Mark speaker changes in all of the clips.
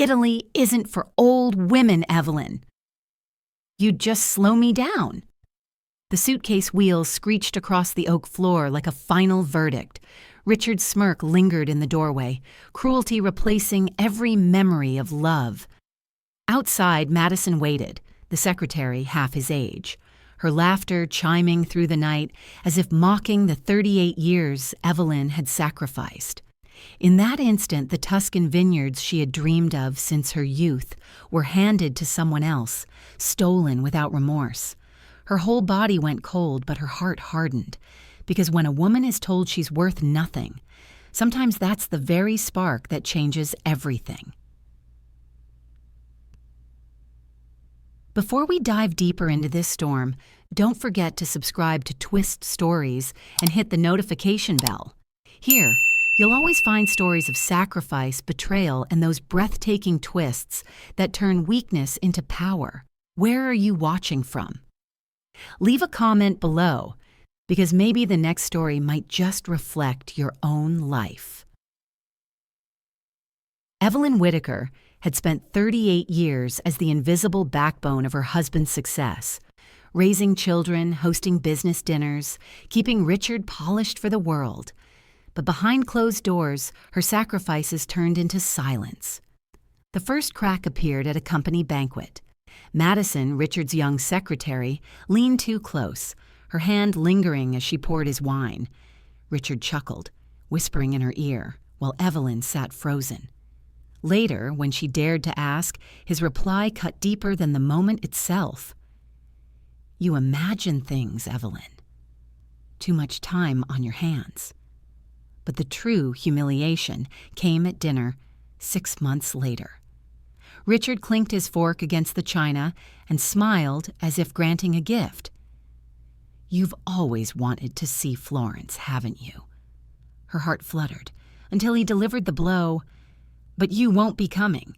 Speaker 1: Italy isn't for old women, Evelyn. You'd just slow me down. The suitcase wheels screeched across the oak floor like a final verdict. Richard's smirk lingered in the doorway, cruelty replacing every memory of love. Outside, Madison waited, the secretary half his age, her laughter chiming through the night as if mocking the 38 years Evelyn had sacrificed. In that instant, the Tuscan vineyards she had dreamed of since her youth were handed to someone else, stolen without remorse. Her whole body went cold, but her heart hardened, because when a woman is told she's worth nothing, sometimes that's the very spark that changes everything. Before we dive deeper into this storm, don't forget to subscribe to Twist Stories and hit the notification bell. Here, you'll always find stories of sacrifice, betrayal, and those breathtaking twists that turn weakness into power. Where are you watching from? Leave a comment below, because maybe the next story might just reflect your own life. Evelyn Whitaker had spent 38 years as the invisible backbone of her husband's success, raising children, hosting business dinners, keeping Richard polished for the world. But behind closed doors, her sacrifices turned into silence. The first crack appeared at a company banquet. Madison, Richard's young secretary, leaned too close, her hand lingering as she poured his wine. Richard chuckled, whispering in her ear, while Evelyn sat frozen. Later, when she dared to ask, his reply cut deeper than the moment itself. "You imagine things, Evelyn. Too much time on your hands." But the true humiliation came at dinner 6 months later. Richard clinked his fork against the china and smiled as if granting a gift. "You've always wanted to see Florence, haven't you?" Her heart fluttered until he delivered the blow. "But you won't be coming.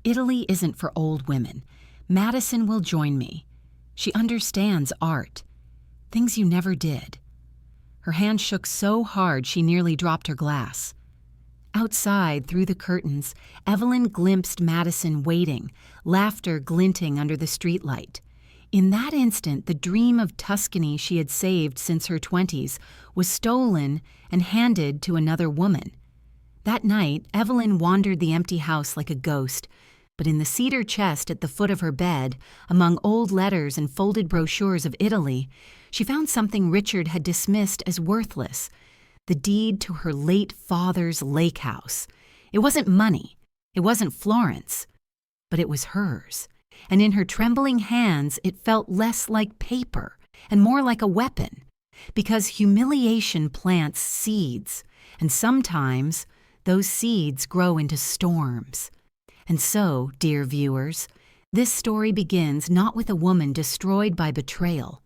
Speaker 1: Italy isn't for old women. Madison will join me. She understands art. Things you never did." Her hand shook so hard she nearly dropped her glass. Outside, through the curtains, Evelyn glimpsed Madison waiting, laughter glinting under the streetlight. In that instant, the dream of Tuscany she had saved since her 20s was stolen and handed to another woman. That night, Evelyn wandered the empty house like a ghost, but in the cedar chest at the foot of her bed, among old letters and folded brochures of Italy, she found something Richard had dismissed as worthless: the deed to her late father's lake house. It wasn't money, it wasn't Florence, but it was hers, and in her trembling hands it felt less like paper and more like a weapon, because humiliation plants seeds, and sometimes those seeds grow into storms. And so, dear viewers, this story begins not with a woman destroyed by betrayal,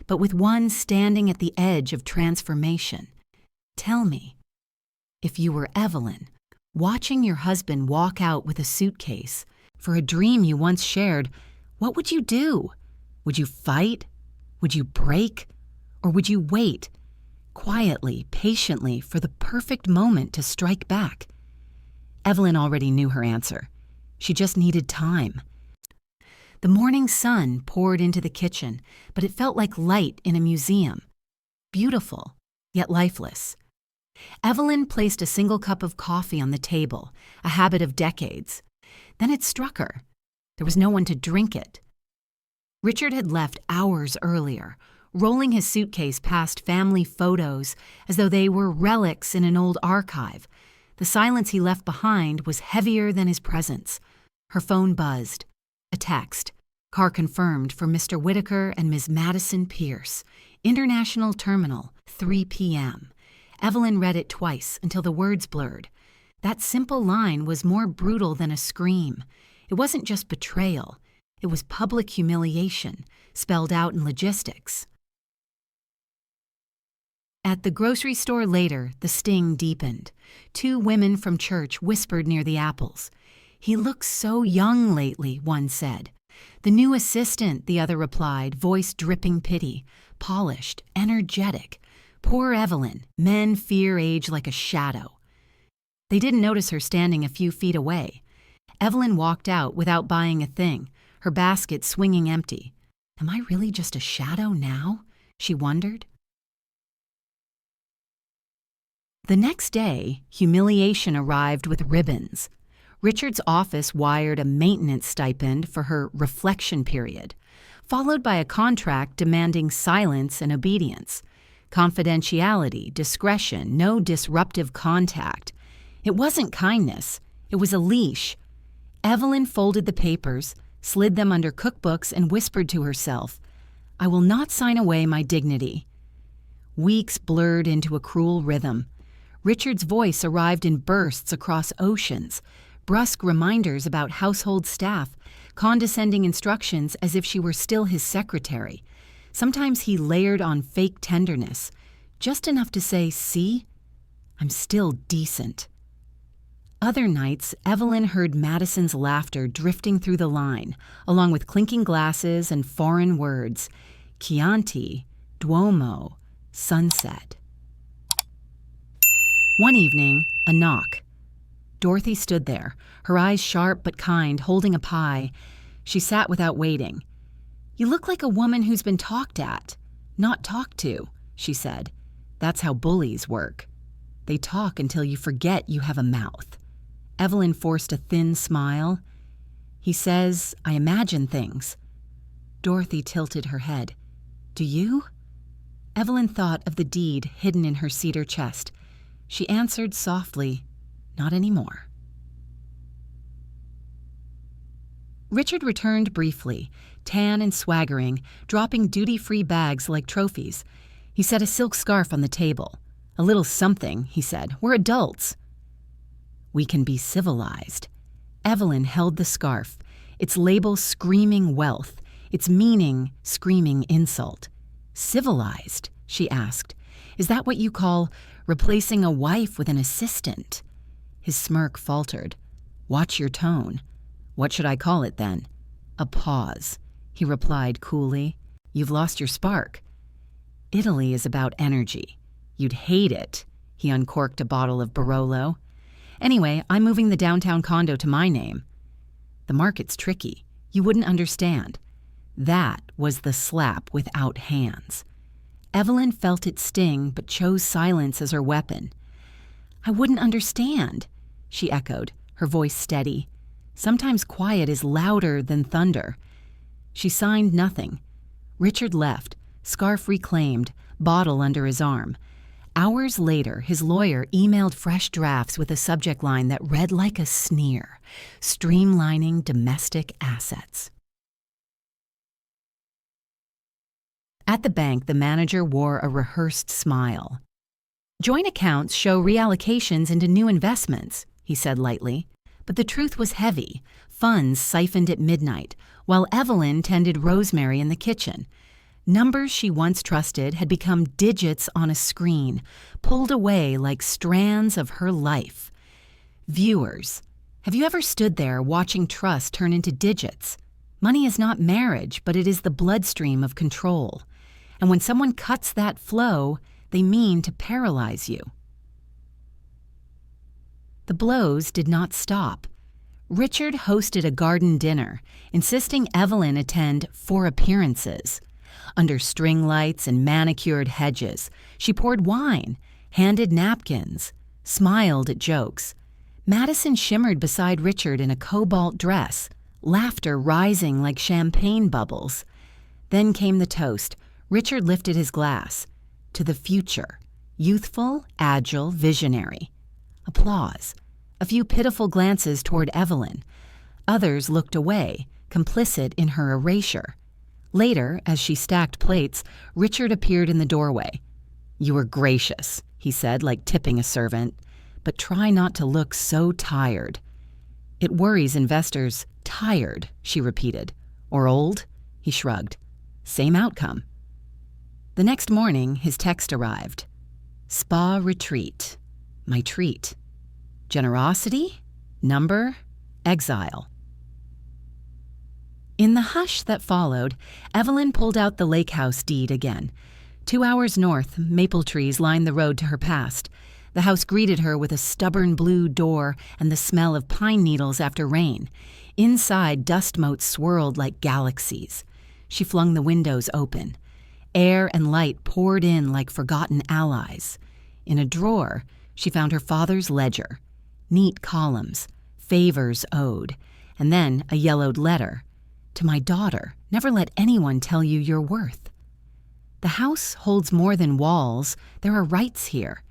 Speaker 1: but with one standing at the edge of transformation. Tell me, if you were Evelyn, watching your husband walk out with a suitcase for a dream you once shared, what would you do? Would you fight? Would you break? Or would you wait, quietly, patiently, for the perfect moment to strike back? Evelyn already knew her answer. She just needed time. The morning sun poured into the kitchen, but it felt like light in a museum. Beautiful, yet lifeless. Evelyn placed a single cup of coffee on the table, a habit of decades. Then it struck her. There was no one to drink it. Richard had left hours earlier, rolling his suitcase past family photos as though they were relics in an old archive. The silence he left behind was heavier than his presence. Her phone buzzed. A text. Car confirmed for Mr. Whitaker and Ms. Madison Pierce. International Terminal, 3 p.m. Evelyn read it twice until the words blurred. That simple line was more brutal than a scream. It wasn't just betrayal. It was public humiliation, spelled out in logistics. At the grocery store later, the sting deepened. 2 women from church whispered near the apples. "He looks so young lately," one said. "The new assistant," the other replied, voice dripping pity. Polished, energetic. Poor Evelyn, men fear age like a shadow. They didn't notice her standing a few feet away. Evelyn walked out without buying a thing, her basket swinging empty. Am I really just a shadow now? She wondered. The next day, humiliation arrived with ribbons. Richard's office wired a maintenance stipend for her reflection period, followed by a contract demanding silence and obedience. Confidentiality, discretion, no disruptive contact. It wasn't kindness, it was a leash. Evelyn folded the papers, slid them under cookbooks, and whispered to herself, I will not sign away my dignity. Weeks blurred into a cruel rhythm. Richard's voice arrived in bursts across oceans, brusque reminders about household staff, condescending instructions as if she were still his secretary. Sometimes he layered on fake tenderness, just enough to say, see, I'm still decent. Other nights, Evelyn heard Madison's laughter drifting through the line, along with clinking glasses and foreign words. Chianti, Duomo, sunset. One evening, a knock. Dorothy stood there, her eyes sharp but kind, holding a pie. She sat without waiting. You look like a woman who's been talked at, not talked to, she said. That's how bullies work. They talk until you forget you have a mouth. Evelyn forced a thin smile. He says, I imagine things. Dorothy tilted her head. Do you? Evelyn thought of the deed hidden in her cedar chest. She answered softly, not anymore. Richard returned briefly, tan and swaggering, dropping duty-free bags like trophies. He set a silk scarf on the table. A little something, he said. We're adults. We can be civilized. Evelyn held the scarf, its label screaming wealth, its meaning screaming insult. Civilized, she asked. Is that what you call replacing a wife with an assistant? His smirk faltered. Watch your tone. What should I call it then? A pause. He replied coolly. You've lost your spark. Italy is about energy. You'd hate it. He uncorked a bottle of Barolo. Anyway, I'm moving the downtown condo to my name. The market's tricky. You wouldn't understand. That was the slap without hands. Evelyn felt it sting but chose silence as her weapon. I wouldn't understand, she echoed, her voice steady. Sometimes quiet is louder than thunder. She signed nothing. Richard left, scarf reclaimed, bottle under his arm. Hours later, his lawyer emailed fresh drafts with a subject line that read like a sneer, streamlining domestic assets. At the bank, the manager wore a rehearsed smile. Joint accounts show reallocations into new investments, he said lightly. But the truth was heavy, funds siphoned at midnight, while Evelyn tended Rosemary in the kitchen. Numbers she once trusted had become digits on a screen, pulled away like strands of her life. Viewers, have you ever stood there watching trust turn into digits? Money is not marriage, but it is the bloodstream of control. And when someone cuts that flow, they mean to paralyze you. The blows did not stop. Richard hosted a garden dinner, insisting Evelyn attend for appearances. Under string lights and manicured hedges, she poured wine, handed napkins, smiled at jokes. Madison shimmered beside Richard in a cobalt dress, laughter rising like champagne bubbles. Then came the toast. Richard lifted his glass. To the future. Youthful, agile, visionary. Applause. A few pitiful glances toward Evelyn. Others looked away, complicit in her erasure. Later, as she stacked plates, Richard appeared in the doorway. You were gracious, he said, like tipping a servant. But try not to look so tired. It worries investors. Tired, she repeated. Or old? He shrugged. Same outcome. The next morning, his text arrived. Spa retreat. My treat. Generosity? Number? Exile. In the hush that followed, Evelyn pulled out the lake house deed again. 2 hours north, maple trees lined the road to her past. The house greeted her with a stubborn blue door and the smell of pine needles after rain. Inside, dust motes swirled like galaxies. She flung the windows open. Air and light poured in like forgotten allies. In a drawer, she found her father's ledger. Neat columns, favors owed, and then a yellowed letter. To my daughter, never let anyone tell you your worth. The house holds more than walls. There are rights here.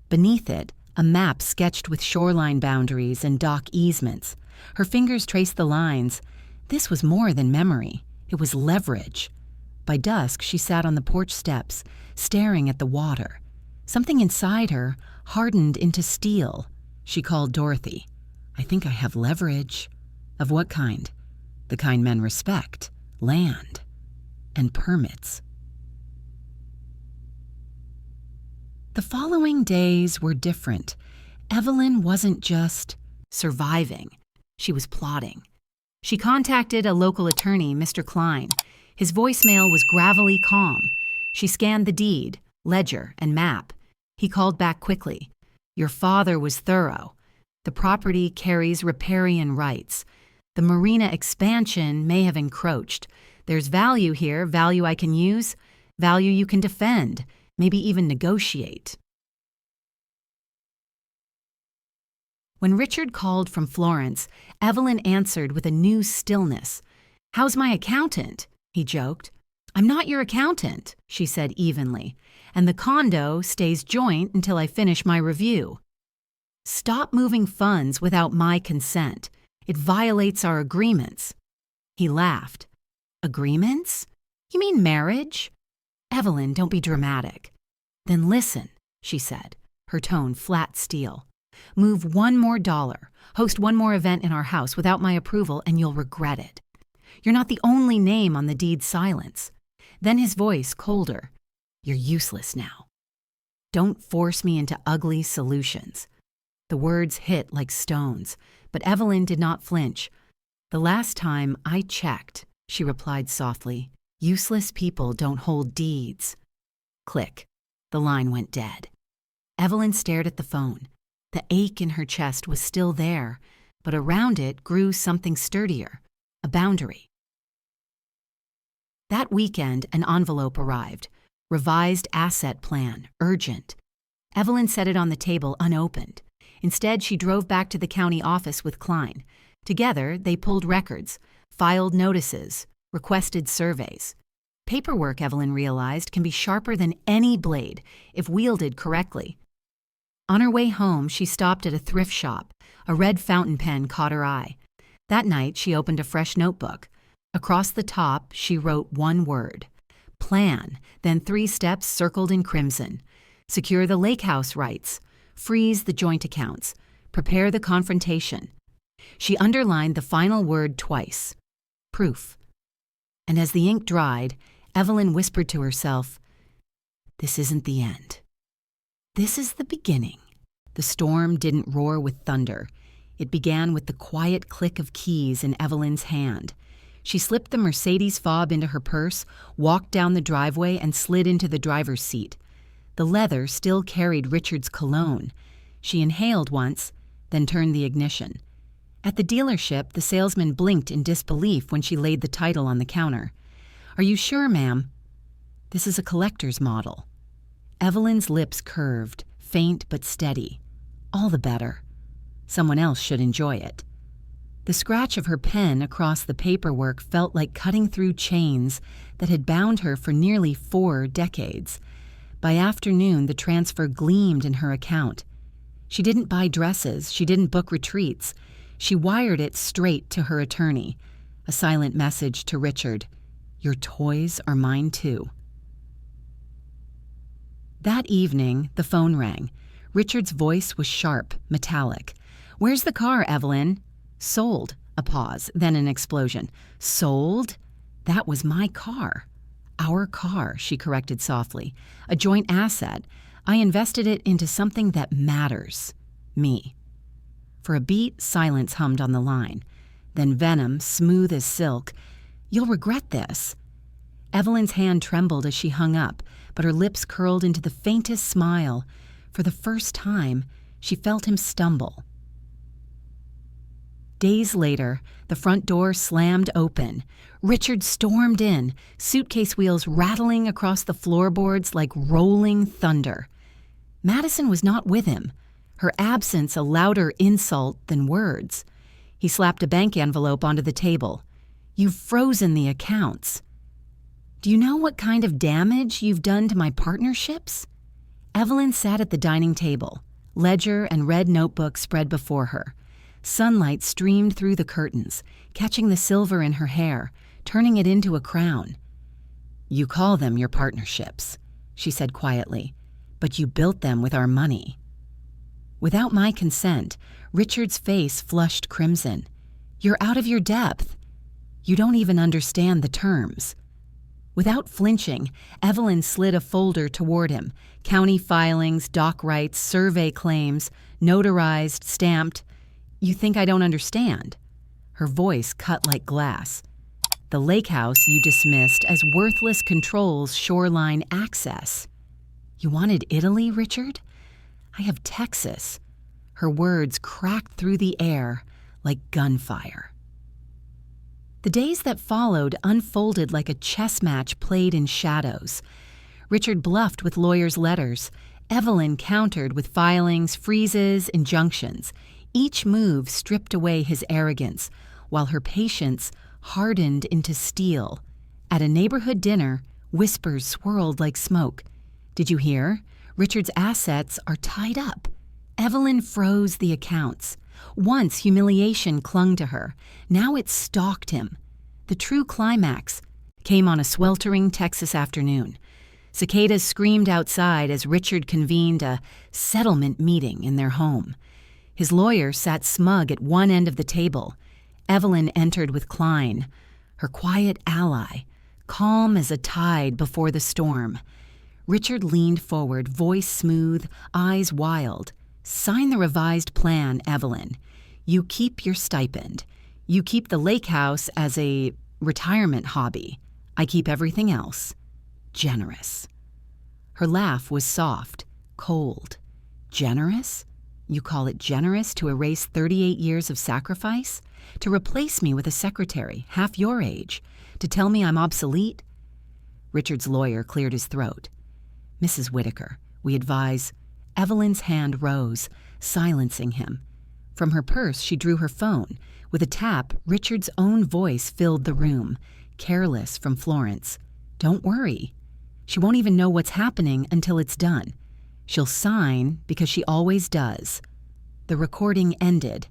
Speaker 1: Beneath it, a map sketched with shoreline boundaries and dock easements. Her fingers traced the lines. This was more than memory. It was leverage. By dusk, she sat on the porch steps, staring at the water. Something inside her hardened into steel. She called Dorothy. I think I have leverage. Of what kind? The kind men respect. Land. And permits. The following days were different. Evelyn wasn't just surviving. She was plotting. She contacted a local attorney, Mr. Klein. His voicemail was gravelly calm. She scanned the deed, ledger, and map. He called back quickly. Your father was thorough. The property carries riparian rights. The marina expansion may have encroached. There's value here, value I can use, value you can defend, maybe even negotiate. When Richard called from Florence, Evelyn answered with a new stillness. How's my accountant? He joked. I'm not your accountant, she said evenly, and the condo stays joint until I finish my review. Stop moving funds without my consent. It violates our agreements. He laughed. Agreements? You mean marriage? Evelyn, don't be dramatic. Then listen, she said, her tone flat steel. Move $1 more, host one more event in our house without my approval, and you'll regret it. You're not the only name on the deed's silence. Then his voice colder. You're useless now. Don't force me into ugly solutions. The words hit like stones, but Evelyn did not flinch. The last time I checked, she replied softly, useless people don't hold deeds. Click. The line went dead. Evelyn stared at the phone. The ache in her chest was still there, but around it grew something sturdier, a boundary. That weekend, an envelope arrived. Revised asset plan, urgent. Evelyn set it on the table unopened. Instead, she drove back to the county office with Klein. Together, they pulled records, filed notices, requested surveys. Paperwork, Evelyn realized, can be sharper than any blade if wielded correctly. On her way home, she stopped at a thrift shop. A red fountain pen caught her eye. That night, she opened a fresh notebook. Across the top, she wrote one word. Plan, then 3 steps circled in crimson. Secure the lake house rights. Freeze the joint accounts. Prepare the confrontation. She underlined the final word twice. Proof. And as the ink dried, Evelyn whispered to herself, this isn't the end. This is the beginning. The storm didn't roar with thunder. It began with the quiet click of keys in Evelyn's hand. She slipped the Mercedes fob into her purse, walked down the driveway, and slid into the driver's seat. The leather still carried Richard's cologne. She inhaled once, then turned the ignition. At the dealership, the salesman blinked in disbelief when she laid the title on the counter. Are you sure, ma'am? This is a collector's model. Evelyn's lips curved, faint but steady. All the better. Someone else should enjoy it. The scratch of her pen across the paperwork felt like cutting through chains that had bound her for nearly 4 decades. By afternoon, the transfer gleamed in her account. She didn't buy dresses. She didn't book retreats. She wired it straight to her attorney. A silent message to Richard. Your toys are mine too. That evening, the phone rang. Richard's voice was sharp, metallic. Where's the car, Evelyn? Sold. A pause, then an explosion. Sold? That was my car. Our car, she corrected softly. A joint asset. I invested it into something that matters. Me. For a beat, silence hummed on the line. Then venom, smooth as silk. You'll regret this. Evelyn's hand trembled as she hung up, but her lips curled into the faintest smile. For the first time, she felt him stumble. Days later, the front door slammed open. Richard stormed in, suitcase wheels rattling across the floorboards like rolling thunder. Madison was not with him, her absence a louder insult than words. He slapped a bank envelope onto the table. "You've frozen the accounts." "Do you know what kind of damage you've done to my partnerships?" Evelyn sat at the dining table, ledger and red notebook spread before her. Sunlight streamed through the curtains, catching the silver in her hair, turning it into a crown. "You call them your partnerships," she said quietly, "but you built them with our money." Without my consent, Richard's face flushed crimson. "You're out of your depth. You don't even understand the terms." Without flinching, Evelyn slid a folder toward him. County filings, dock rights, survey claims, notarized, stamped. "You think I don't understand?" Her voice cut like glass. "The lake house you dismissed as worthless controls shoreline access." "You wanted Italy, Richard? I have Texas." Her words cracked through the air like gunfire. The days that followed unfolded like a chess match played in shadows. Richard bluffed with lawyers' letters. Evelyn countered with filings, freezes, injunctions. Each move stripped away his arrogance, while her patience hardened into steel. At a neighborhood dinner, whispers swirled like smoke. "Did you hear? Richard's assets are tied up." Evelyn froze the accounts. Once humiliation clung to her. Now it stalked him. The true climax came on a sweltering Texas afternoon. Cicadas screamed outside as Richard convened a settlement meeting in their home. His lawyer sat smug at one end of the table. Evelyn entered with Klein, her quiet ally, calm as a tide before the storm. Richard leaned forward, voice smooth, eyes wild. "Sign the revised plan, Evelyn. You keep your stipend. You keep the lake house as a retirement hobby. I keep everything else. Generous." Her laugh was soft, cold. "Generous? You call it generous to erase 38 years of sacrifice? To replace me with a secretary, half your age? To tell me I'm obsolete?" Richard's lawyer cleared his throat. "Mrs. Whitaker, we advise—" Evelyn's hand rose, silencing him. From her purse, she drew her phone. With a tap, Richard's own voice filled the room, careless from Florence. "Don't worry. She won't even know what's happening until it's done. She'll sign because she always does." The recording ended.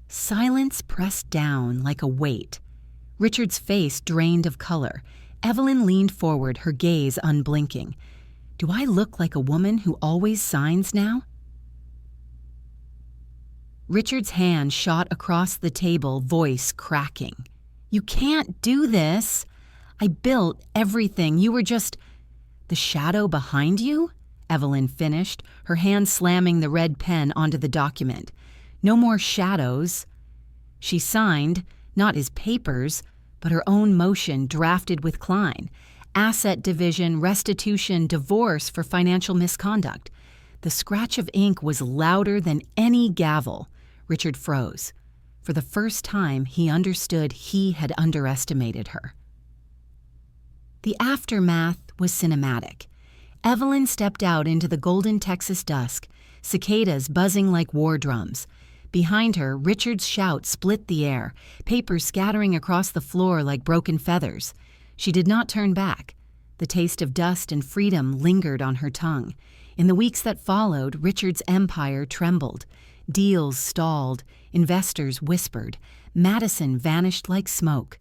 Speaker 1: Silence pressed down like a weight. Richard's face drained of color. Evelyn leaned forward, her gaze unblinking. "Do I look like a woman who always signs now?" Richard's hand shot across the table, voice cracking. "You can't do this. I built everything. You were just—" "The shadow behind you?" Evelyn finished, her hand slamming the red pen onto the document. "No more shadows." She signed, not his papers, but her own motion drafted with Klein. Asset division, restitution, divorce for financial misconduct. The scratch of ink was louder than any gavel. Richard froze. For the first time, he understood he had underestimated her. The aftermath was cinematic. Evelyn stepped out into the golden Texas dusk, cicadas buzzing like war drums. Behind her, Richard's shout split the air, papers scattering across the floor like broken feathers. She did not turn back. The taste of dust and freedom lingered on her tongue. In the weeks that followed, Richard's empire trembled. Deals stalled. Investors whispered. Madison vanished like smoke.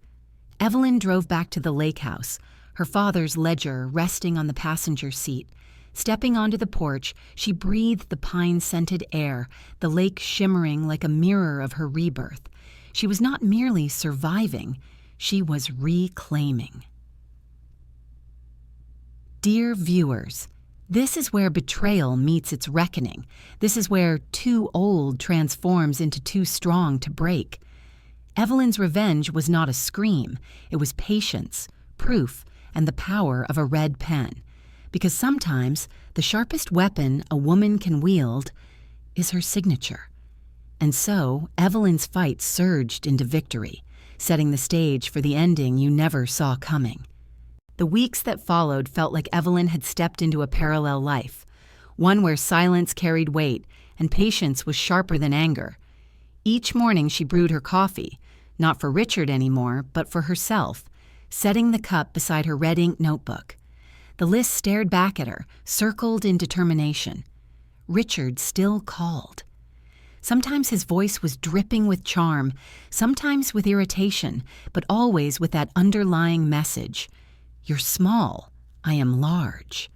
Speaker 1: Evelyn drove back to the lake house, her father's ledger resting on the passenger seat. Stepping onto the porch, she breathed the pine-scented air, the lake shimmering like a mirror of her rebirth. She was not merely surviving, she was reclaiming. Dear viewers, this is where betrayal meets its reckoning. This is where too old transforms into too strong to break. Evelyn's revenge was not a scream. It was patience, proof, and the power of a red pen. because sometimes the sharpest weapon a woman can wield is her signature. And so Evelyn's fight surged into victory, setting the stage for the ending you never saw coming. The weeks that followed felt like Evelyn had stepped into a parallel life, one where silence carried weight and patience was sharper than anger. Each morning she brewed her coffee, not for Richard anymore, but for herself, setting the cup beside her red ink notebook. The list stared back at her, circled in determination. Richard still called. Sometimes his voice was dripping with charm, sometimes with irritation, but always with that underlying message. You're small, I am large.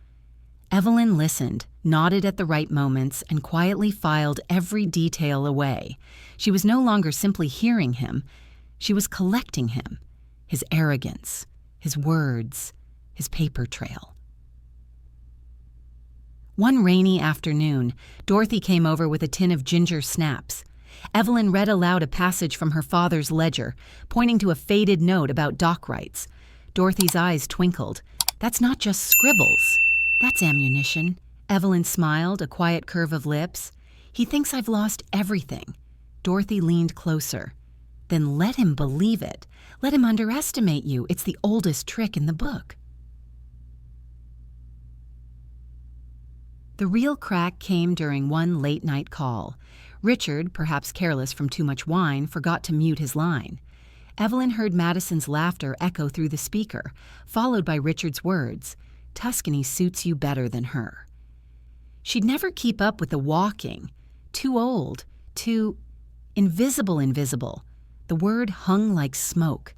Speaker 1: Evelyn listened, nodded at the right moments, and quietly filed every detail away. She was no longer simply hearing him, she was collecting him, his arrogance, his words, his paper trail. One rainy afternoon, Dorothy came over with a tin of ginger snaps. Evelyn read aloud a passage from her father's ledger, pointing to a faded note about dock rights. Dorothy's eyes twinkled. That's not just scribbles. That's ammunition. Evelyn smiled, a quiet curve of lips. He thinks I've lost everything. Dorothy leaned closer. Then let him believe it. Let him underestimate you. It's the oldest trick in the book. The real crack came during one late-night call. Richard, perhaps careless from too much wine, forgot to mute his line. Evelyn heard Madison's laughter echo through the speaker, followed by Richard's words, "Tuscany suits you better than her." She'd never keep up with the walking. Too old, too invisible. The word hung like smoke.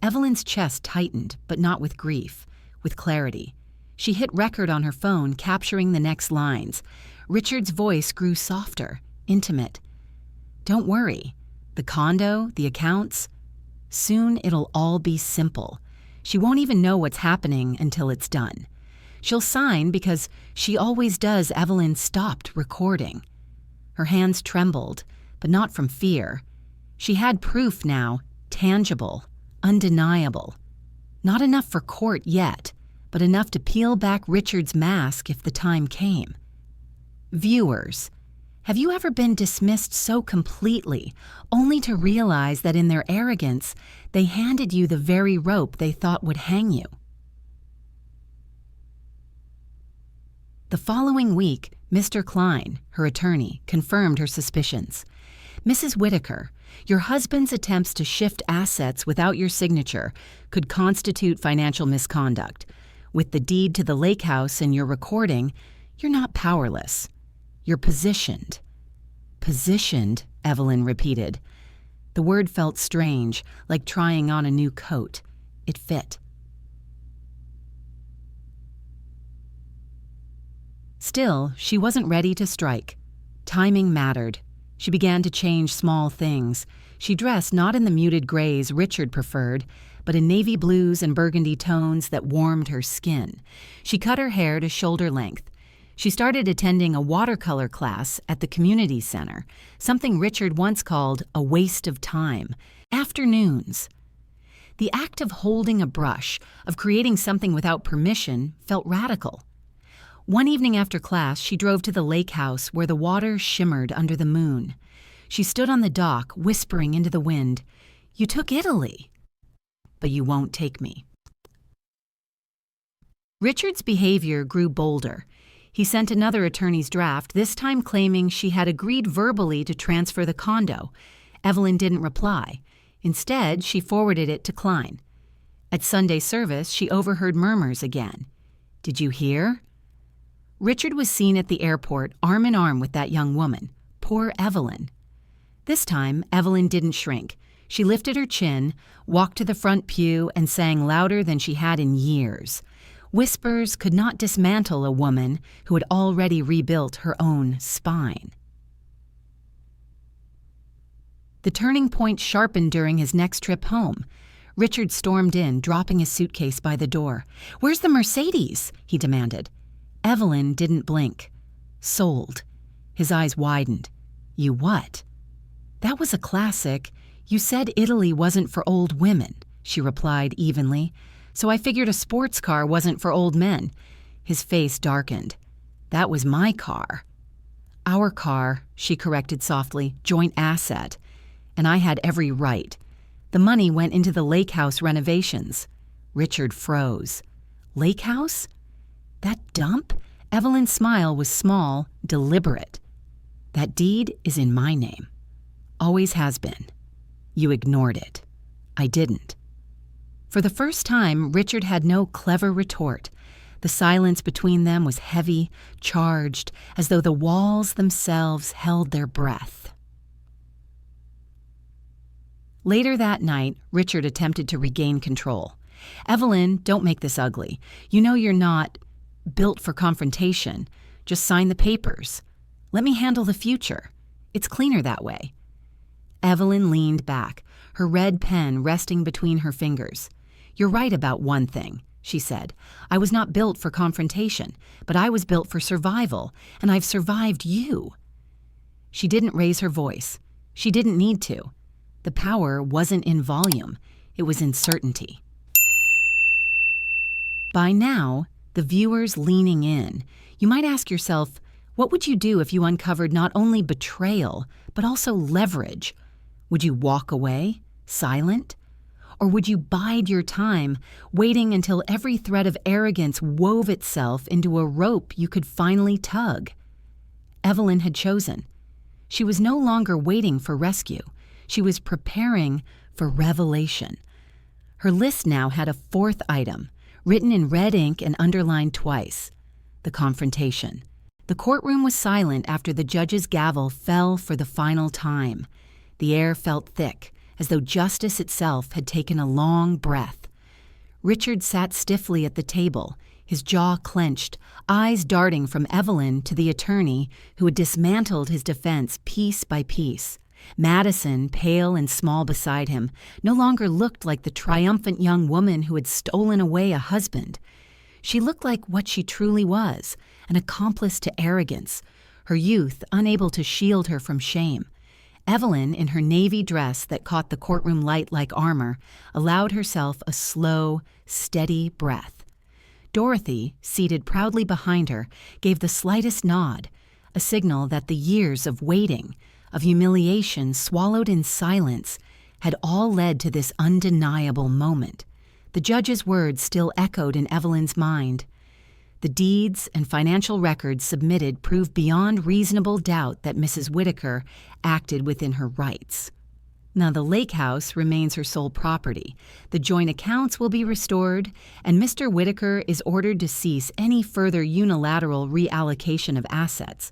Speaker 1: Evelyn's chest tightened, but not with grief, with clarity. She hit record on her phone, capturing the next lines. Richard's voice grew softer, intimate. Don't worry. The condo, the accounts. Soon it'll all be simple. She won't even know what's happening until it's done. She'll sign because she always does. Evelyn stopped recording. Her hands trembled, but not from fear. She had proof now, tangible, undeniable. Not enough for court yet, but enough to peel back Richard's mask if the time came. Viewers, have you ever been dismissed so completely, only to realize that in their arrogance, they handed you the very rope they thought would hang you? The following week, Mr. Klein, her attorney, confirmed her suspicions. Mrs. Whitaker, your husband's attempts to shift assets without your signature could constitute financial misconduct. With the deed to the lake house in your recording, you're not powerless. You're positioned. Positioned, Evelyn repeated. The word felt strange, like trying on a new coat. It fit. Still, she wasn't ready to strike. Timing mattered. She began to change small things. She dressed not in the muted grays Richard preferred, but in navy blues and burgundy tones that warmed her skin. She cut her hair to shoulder length. She started attending a watercolor class at the community center, something Richard once called a waste of time. Afternoons. The act of holding a brush, of creating something without permission, felt radical. One evening after class, she drove to the lake house where the water shimmered under the moon. She stood on the dock, whispering into the wind, "You took Italy, but you won't take me." Richard's behavior grew bolder. He sent another attorney's draft, this time claiming she had agreed verbally to transfer the condo. Evelyn didn't reply. Instead, she forwarded it to Klein. At Sunday service, she overheard murmurs again. "Did you hear?" Richard was seen at the airport, arm in arm with that young woman. Poor Evelyn. This time, Evelyn didn't shrink. She lifted her chin, walked to the front pew, and sang louder than she had in years. Whispers could not dismantle a woman who had already rebuilt her own spine. The turning point sharpened during his next trip home. Richard stormed in, dropping his suitcase by the door. "Where's the Mercedes?" he demanded. Evelyn didn't blink. Sold. His eyes widened. "You what?" "That was a classic. You said Italy wasn't for old women," she replied evenly. "So I figured a sports car wasn't for old men. His face darkened. That was my car. Our car, she corrected softly, joint asset. And I had every right. The money went into the lake house renovations. Richard froze. Lake house? That dump? Evelyn's smile was small, deliberate. That deed is in my name. Always has been. You ignored it. I didn't. For the first time, Richard had no clever retort. The silence between them was heavy, charged, as though the walls themselves held their breath. Later that night, Richard attempted to regain control. Evelyn, don't make this ugly. You know you're not built for confrontation. Just sign the papers. Let me handle the future. It's cleaner that way. Evelyn leaned back, her red pen resting between her fingers. You're right about one thing, she said. I was not built for confrontation, but I was built for survival, and I've survived you. She didn't raise her voice. She didn't need to. The power wasn't in volume. It was in certainty. By now, the viewers leaning in, you might ask yourself, what would you do if you uncovered not only betrayal, but also leverage? Would you walk away, silent? Or would you bide your time, waiting until every thread of arrogance wove itself into a rope you could finally tug? Evelyn had chosen. She was no longer waiting for rescue. She was preparing for revelation. Her list now had a fourth item, written in red ink and underlined twice: the confrontation. The courtroom was silent after the judge's gavel fell for the final time. The air felt thick, as though justice itself had taken a long breath. Richard sat stiffly at the table, his jaw clenched, eyes darting from Evelyn to the attorney who had dismantled his defense piece by piece. Madison, pale and small beside him, no longer looked like the triumphant young woman who had stolen away a husband. She looked like what she truly was, an accomplice to arrogance, her youth unable to shield her from shame. Evelyn, in her navy dress that caught the courtroom light like armor, allowed herself a slow, steady breath. Dorothy, seated proudly behind her, gave the slightest nod, a signal that the years of waiting, of humiliation swallowed in silence, had all led to this undeniable moment. The judge's words still echoed in Evelyn's mind. The deeds and financial records submitted proved beyond reasonable doubt that Mrs. Whitaker acted within her rights. Now the lake house remains her sole property. The joint accounts will be restored, and Mr. Whitaker is ordered to cease any further unilateral reallocation of assets.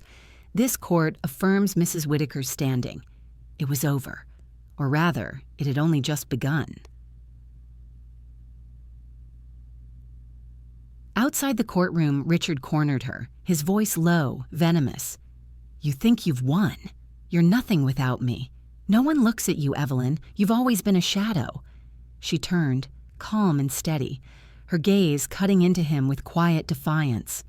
Speaker 1: This court affirms Mrs. Whitaker's standing. It was over. Or rather, it had only just begun. Outside the courtroom, Richard cornered her, his voice low, venomous. You think you've won. You're nothing without me. No one looks at you, Evelyn. You've always been a shadow. She turned, calm and steady, her gaze cutting into him with quiet defiance.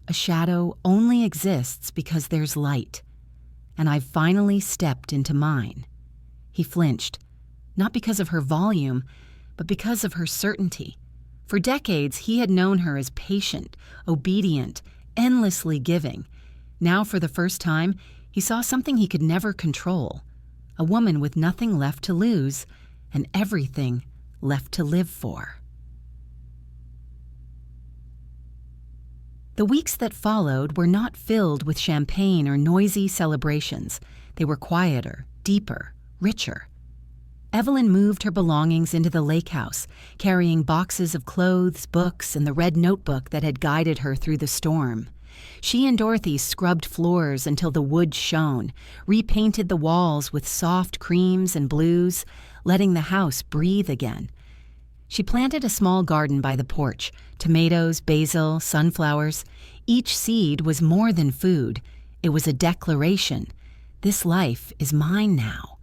Speaker 1: A shadow only exists because there's light. And I've finally stepped into mine. He flinched, not because of her volume, but because of her certainty. For decades, he had known her as patient, obedient, endlessly giving. Now, for the first time, he saw something he could never control. A woman with nothing left to lose and everything left to live for. The weeks that followed were not filled with champagne or noisy celebrations. They were quieter, deeper, richer. Evelyn moved her belongings into the lake house, carrying boxes of clothes, books, and the red notebook that had guided her through the storm. She and Dorothy scrubbed floors until the wood shone, repainted the walls with soft creams and blues, letting the house breathe again. She planted a small garden by the porch, tomatoes, basil, sunflowers. Each seed was more than food. It was a declaration. This life is mine now.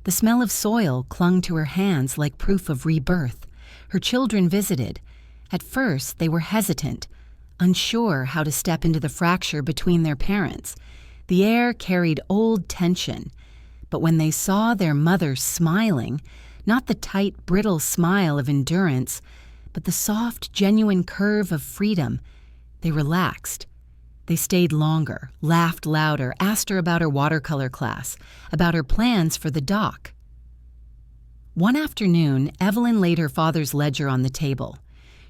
Speaker 1: The smell of soil clung to her hands like proof of rebirth. Her children visited. At first, they were hesitant, unsure how to step into the fracture between their parents. The air carried old tension. But when they saw their mother smiling, not the tight, brittle smile of endurance, but the soft, genuine curve of freedom, They relaxed. They stayed longer, laughed louder, asked her about her watercolor class, about her plans for the dock. One afternoon, Evelyn laid her father's ledger on the table.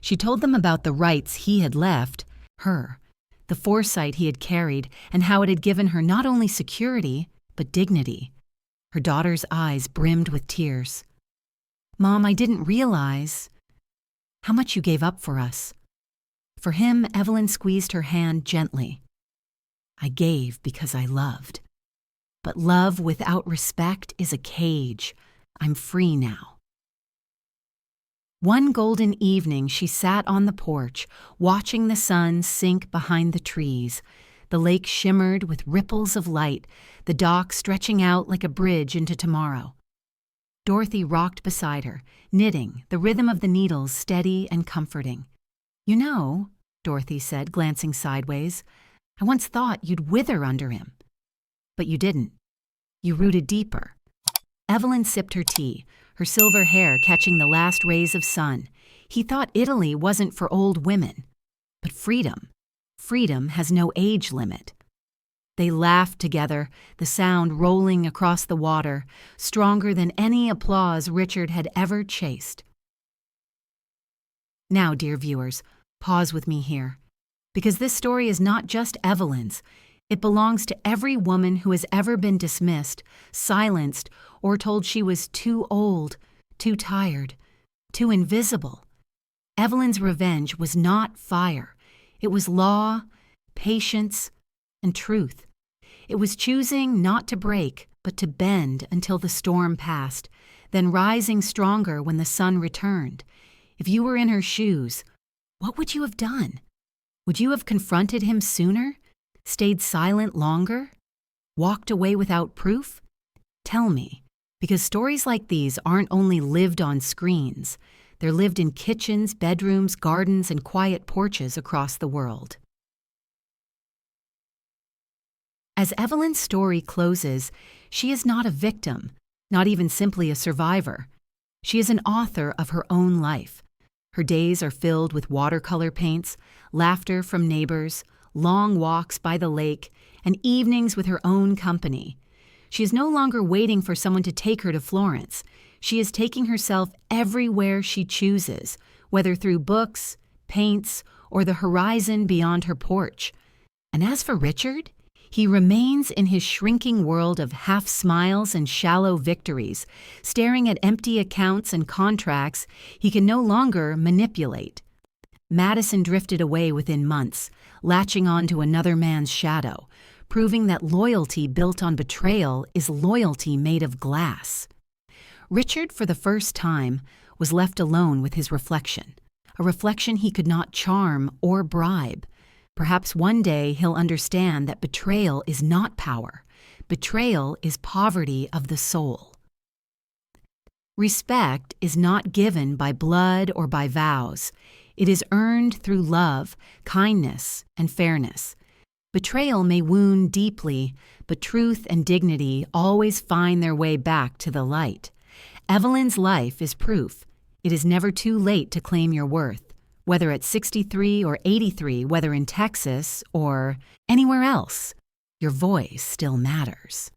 Speaker 1: She told them about the rights he had left her, the foresight he had carried, and how it had given her not only security, but dignity. Her daughter's eyes brimmed with tears. "Mom, I didn't realize how much you gave up for us." For him, Evelyn squeezed her hand gently. "I gave because I loved. But love without respect is a cage. I'm free now." One golden evening, she sat on the porch, watching the sun sink behind the trees. The lake shimmered with ripples of light, the dock stretching out like a bridge into tomorrow. Dorothy rocked beside her, knitting, the rhythm of the needles steady and comforting. "You know," Dorothy said, glancing sideways, "I once thought you'd wither under him. But you didn't. You rooted deeper." Evelyn sipped her tea, her silver hair catching the last rays of sun. He thought Italy wasn't for old women. But freedom has no age limit. They laughed together, the sound rolling across the water, stronger than any applause Richard had ever chased. Now, dear viewers, pause with me here, because this story is not just Evelyn's. It belongs to every woman who has ever been dismissed, silenced, or told she was too old, too tired, too invisible. Evelyn's revenge was not fire. It was law, patience, and truth. It was choosing not to break, but to bend until the storm passed, then rising stronger when the sun returned. If you were in her shoes, what would you have done? Would you have confronted him sooner? Stayed silent longer? Walked away without proof? Tell me, because stories like these aren't only lived on screens. They're lived in kitchens, bedrooms, gardens, and quiet porches across the world. As Evelyn's story closes, she is not a victim, not even simply a survivor. She is an author of her own life. Her days are filled with watercolor paints, laughter from neighbors, long walks by the lake, and evenings with her own company. She is no longer waiting for someone to take her to Florence. She is taking herself everywhere she chooses, whether through books, paints, or the horizon beyond her porch. And as for Richard, he remains in his shrinking world of half smiles and shallow victories, staring at empty accounts and contracts he can no longer manipulate. Madison drifted away within months, latching on to another man's shadow, proving that loyalty built on betrayal is loyalty made of glass. Richard, for the first time, was left alone with his reflection, a reflection he could not charm or bribe. Perhaps one day he'll understand that betrayal is not power. Betrayal is poverty of the soul. Respect is not given by blood or by vows. It is earned through love, kindness, and fairness. Betrayal may wound deeply, but truth and dignity always find their way back to the light. Evelyn's life is proof. It is never too late to claim your worth, whether at 63 or 83, whether in Texas or anywhere else. Your voice still matters.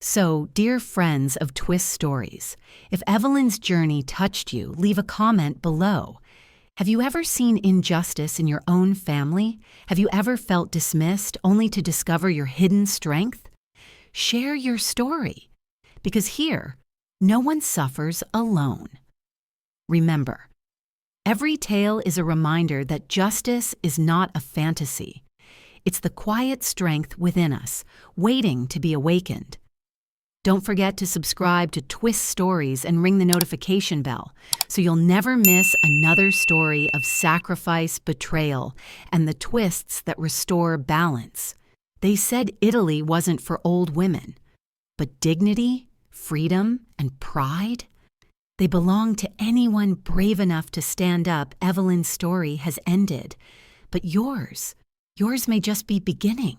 Speaker 1: So, dear friends of Twist Stories, if Evelyn's journey touched you, leave a comment below. Have you ever seen injustice in your own family? Have you ever felt dismissed only to discover your hidden strength? Share your story, because here, no one suffers alone. Remember, every tale is a reminder that justice is not a fantasy. It's the quiet strength within us, waiting to be awakened. Don't forget to subscribe to Twist Stories and ring the notification bell so you'll never miss another story of sacrifice, betrayal, and the twists that restore balance. They said Italy wasn't for old women, but dignity, freedom, and pride? They belong to anyone brave enough to stand up. Evelyn's story has ended, but yours may just be beginning.